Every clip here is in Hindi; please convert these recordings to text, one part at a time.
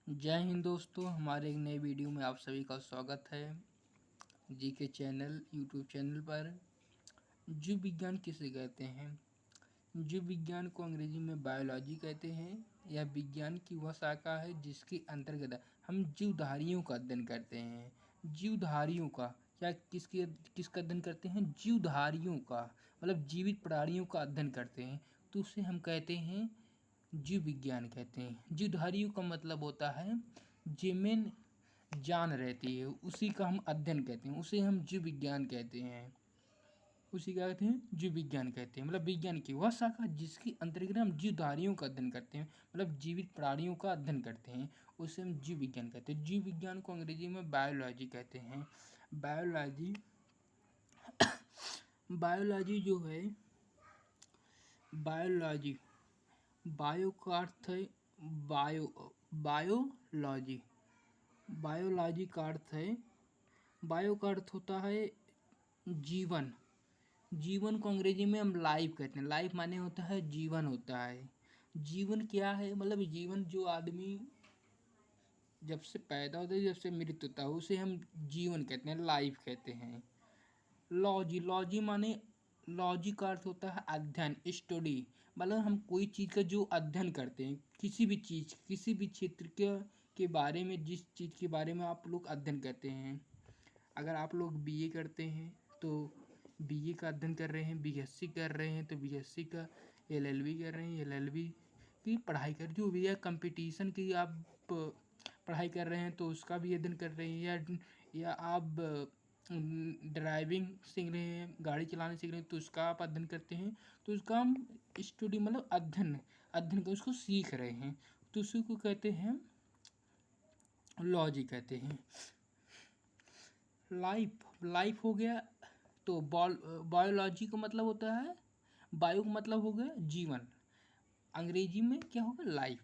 जय हिंद दोस्तों, हमारे एक नए वीडियो में आप सभी का स्वागत है। जी के चैनल यूट्यूब चैनल पर। जीव विज्ञान किसे कहते हैं? जीव विज्ञान को अंग्रेजी में बायोलॉजी कहते हैं। यह विज्ञान की वह शाखा है जिसके अंतर्गत हम जीवधारियों का अध्ययन करते हैं। जीवधारियों का क्या किसका अध्ययन करते हैं? जीवधारियों का मतलब जीवित प्राणियों का अध्ययन करते हैं, तो उसे हम कहते हैं जीव विज्ञान कहते हैं। जीवधारियों का मतलब होता है जिनमें जान रहती है, उसी का हम अध्ययन कहते हैं, उसे हम जीव विज्ञान कहते हैं। उसी का कहते हैं जीव विज्ञान कहते हैं, मतलब विज्ञान की वह शाखा जिसके अंतर्गत हम जीवधारियों का अध्ययन करते हैं, मतलब जीवित प्राणियों का अध्ययन करते हैं, उसे हम जीव विज्ञान कहते हैं। जीव विज्ञान को अंग्रेजी में बायोलॉजी कहते हैं। बायोलॉजी बायोलॉजी जो है, बायोलॉजी बायो का अर्थ है बायोलॉजी। बायोलॉजी का अर्थ है, बायो का अर्थ होता है जीवन। जीवन को अंग्रेजी में हम लाइफ कहते हैं। लाइफ माने होता है जीवन होता है। जीवन क्या है? मतलब जीवन जो आदमी जब से पैदा होता है, जब से मृत्यु होता है, उसे हम जीवन कहते हैं, लाइफ कहते हैं। लॉजी माने, लॉजी का अर्थ होता है अध्ययन, स्टडी। मतलब हम कोई चीज़ का जो अध्ययन करते हैं, किसी भी चीज़, किसी भी क्षेत्र के बारे में, जिस चीज़ के बारे में आप लोग अध्ययन करते हैं। अगर आप लोग बीए करते हैं तो बीए का अध्ययन कर रहे हैं, बीएससी कर रहे हैं तो बीएससी का, एलएलबी कर रहे हैं एलएलबी की पढ़ाई कर, जो भी है कंपटीशन की आप पढ़ाई कर रहे हैं तो उसका भी अध्ययन कर रहे हैं, या आप ड्राइविंग सीख रहे हैं, गाड़ी चलाने सीख रहे हैं तो उसका आप अध्ययन करते हैं, तो उसका हम स्टडी मतलब अध्ययन कर उसको सीख रहे हैं, तो उसी को कहते हैं लॉजी कहते हैं। लाइफ हो गया, तो बायोलॉजी का मतलब होता है, बायो का मतलब हो गया जीवन, अंग्रेजी में क्या होगा? लाइफ।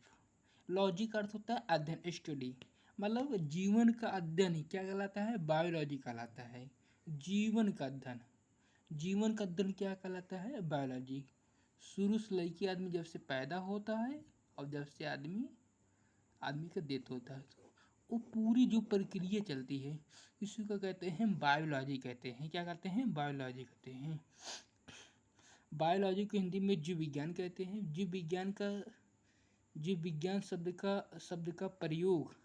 लॉजी का अर्थ होता है अध्ययन, स्टडी। मतलब जीवन का अध्ययन ही क्या कहलाता है? बायोलॉजी कहलाता है। जीवन का अध्ययन, जीवन का अध्ययन क्या कहलाता है? बायोलॉजी। शुरू से लेके आदमी जब से पैदा होता है और जब से आदमी का डेथ होता है, तो वो पूरी जो प्रक्रिया चलती है, इसी को कहते हैं बायोलॉजी कहते हैं। क्या कहते हैं? बायोलॉजी कहते हैं। बायोलॉजी को हिंदी में जीव विज्ञान कहते हैं। जीव विज्ञान शब्द का प्रयोग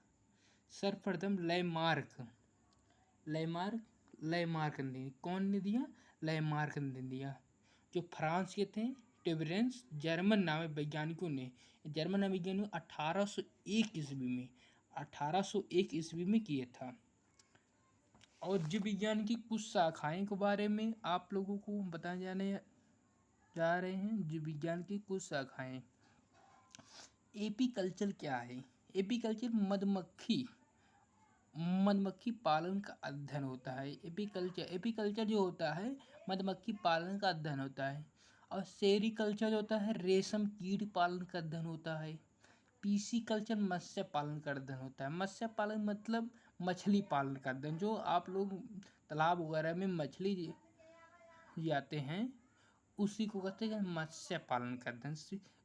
सर्वप्रथम लैमार्क ने, कौन ने दिया? लैमार्क ने दिया, जो फ्रांस के थे। टेबरेंस जर्मन नामे वैज्ञानिकों ने 1801 ईस्वी में किया था। और जीव विज्ञान की कुछ शाखाएं के बारे में आप लोगों को बताने जाने जा रहे हैं। जीव विज्ञान की कुछ शाखाएं। एपीकल्चर क्या है? एपीकल्चर मधुमक्खी पालन का अध्ययन होता है। एपीकल्चर जो होता है मधुमक्खी पालन का अध्ययन होता है। और सेरीकल्चर जो होता है रेशम कीट पालन का अध्ययन होता है। पीसी कल्चर मत्स्य पालन का अध्ययन होता है। मत्स्य पालन मतलब मछली पालन का अध्ययन, जो आप लोग तालाब वगैरह में मछली जाते हैं, उसी को कहते हैं मत्स्य पालन का अध्ययन,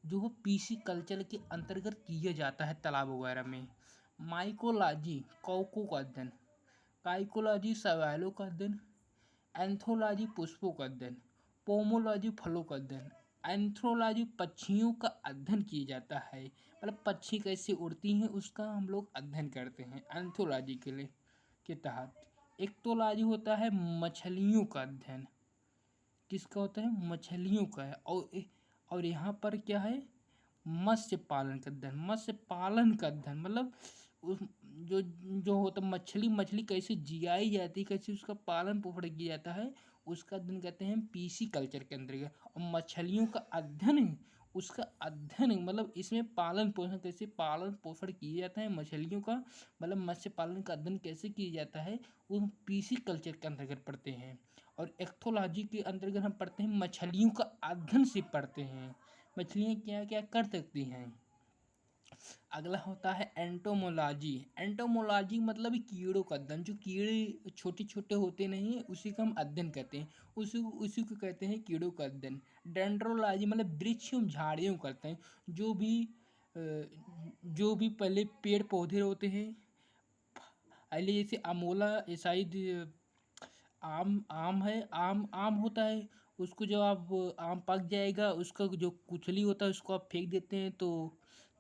जो पीसी कल्चर के अंतर्गत किया जाता है तालाब वगैरह में। माइकोलॉजी कौकों का अध्ययन, काइकोलॉजी शैवालों का अध्ययन, एंथ्रोलॉजी पुष्पों का अध्ययन, पोमोलॉजी फलों का अध्ययन, एंथ्रोलॉजी पक्षियों का अध्ययन किया जाता है, मतलब पक्षी कैसे उड़ती हैं उसका हम लोग अध्ययन करते हैं एंथ्रोलॉजी के तहत। एक्टोलॉजी होता है मछलियों का अध्ययन। किसका होता है? मछलियों का है। और यहाँ पर क्या है? मत्स्य पालन का अध्ययन। मत्स्य पालन का अध्ययन मतलब उस जो होता मछली कैसे जियाई जाती है, कैसे उसका पालन पोषण किया जाता है, उसका अध्ययन कहते हैं पीसी कल्चर के अंतर्गत। और मछलियों का अध्ययन, उसका अध्ययन मतलब इसमें पालन पोषण, कैसे पालन पोषण किया जाता है मछलियों का, मतलब मत्स्य पालन का अध्ययन कैसे किया जाता है, वो पीसी कल्चर के अंतर्गत पढ़ते हैं। और एक्थोलॉजी के अंतर्गत हम पढ़ते हैं मछलियों का अध्ययन से पढ़ते हैं, मछलियाँ क्या क्या कर सकती हैं। अगला होता है एंटोमोलॉजी। एंटोमोलॉजी मतलब कीड़ों का अध्ययन, जो कीड़े छोटे छोटे होते नहीं हैं उसी का हम अध्ययन करते हैं, उसी को कहते हैं कीड़ों का अध्ययन। डेंड्रोलॉजी मतलब वृक्ष एवं झाड़ियों करते हैं, जो भी जो भी पहले पेड़ पौधे होते हैं, पहले जैसे अमोला शायद आम आम है, आम आम होता है, उसको जब आप आम पक जाएगा, उसका जो कुचली होता है उसको आप फेंक देते हैं तो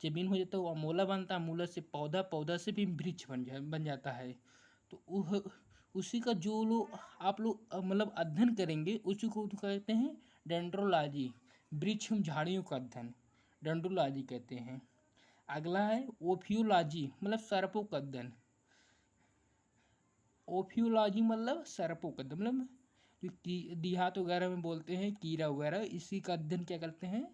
जमीन हो जाता है, वो अमोला बनता है, अमोला से पौधा, पौधा से भी वृक्ष बन जाता है। तो वह उसी का जो लोग आप लोग मतलब अध्ययन करेंगे उसी को तो कहते हैं डेंड्रोलॉजी, वृक्ष झाड़ियों का अध्ययन डेंड्रोलॉजी कहते हैं। अगला है ओफियोलॉजी, मतलब सर्पों का अध्ययन। ओफियोलॉजी मतलब सर्पों का अध्ययन, मतलब जो देहात वगैरह में बोलते हैं कीड़ा वगैरह, इसी का अध्ययन क्या करते हैं,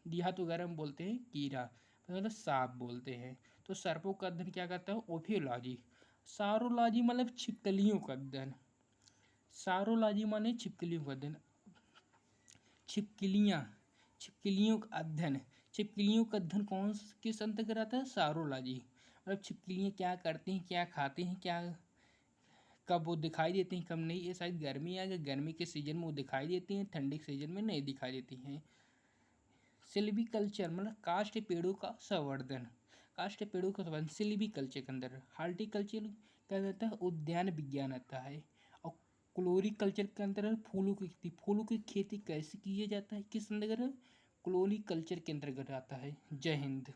देहात वगैरह में बोलते हैं कीड़ा, मतलब सांप बोलते हैं। तो सर्पों का अध्ययन क्या करता है, ओफियोलॉजी। सारोलॉजी मतलब छिपकलियों का अध्ययन, सारोलॉजी माने छिपकलियों का अध्ययन। छिपकलियाँ, छिपकलियों का अध्ययन, छिपकलियों का अध्ययन कौन किस अंतर्गत आता है, सारोलॉजी। मतलब छिपकलियाँ क्या करती हैं, क्या खाती हैं, क्या कब वो दिखाई देती हैं कब नहीं, ये शायद गर्मी आ गई, गर्मी के सीजन में वो दिखाई देती हैं, ठंडी के सीजन में नहीं दिखाई देती हैं। सिल्वीकल्चर मतलब काष्ठ पेड़ों का संवर्धन, काष्ठ पेड़ों का संवर्धन सिल्वीकल्चर के अंदर। हार्टिकल्चर क्या रहता है, उद्यान विज्ञान आता है। और क्लोरीकल्चर के अंदर फूलों की खेती, फूलों की खेती कैसे किया जाता है, किस अंतर्गत, क्लोरीकल्चर के अंतर्गत आता है। जय हिंद।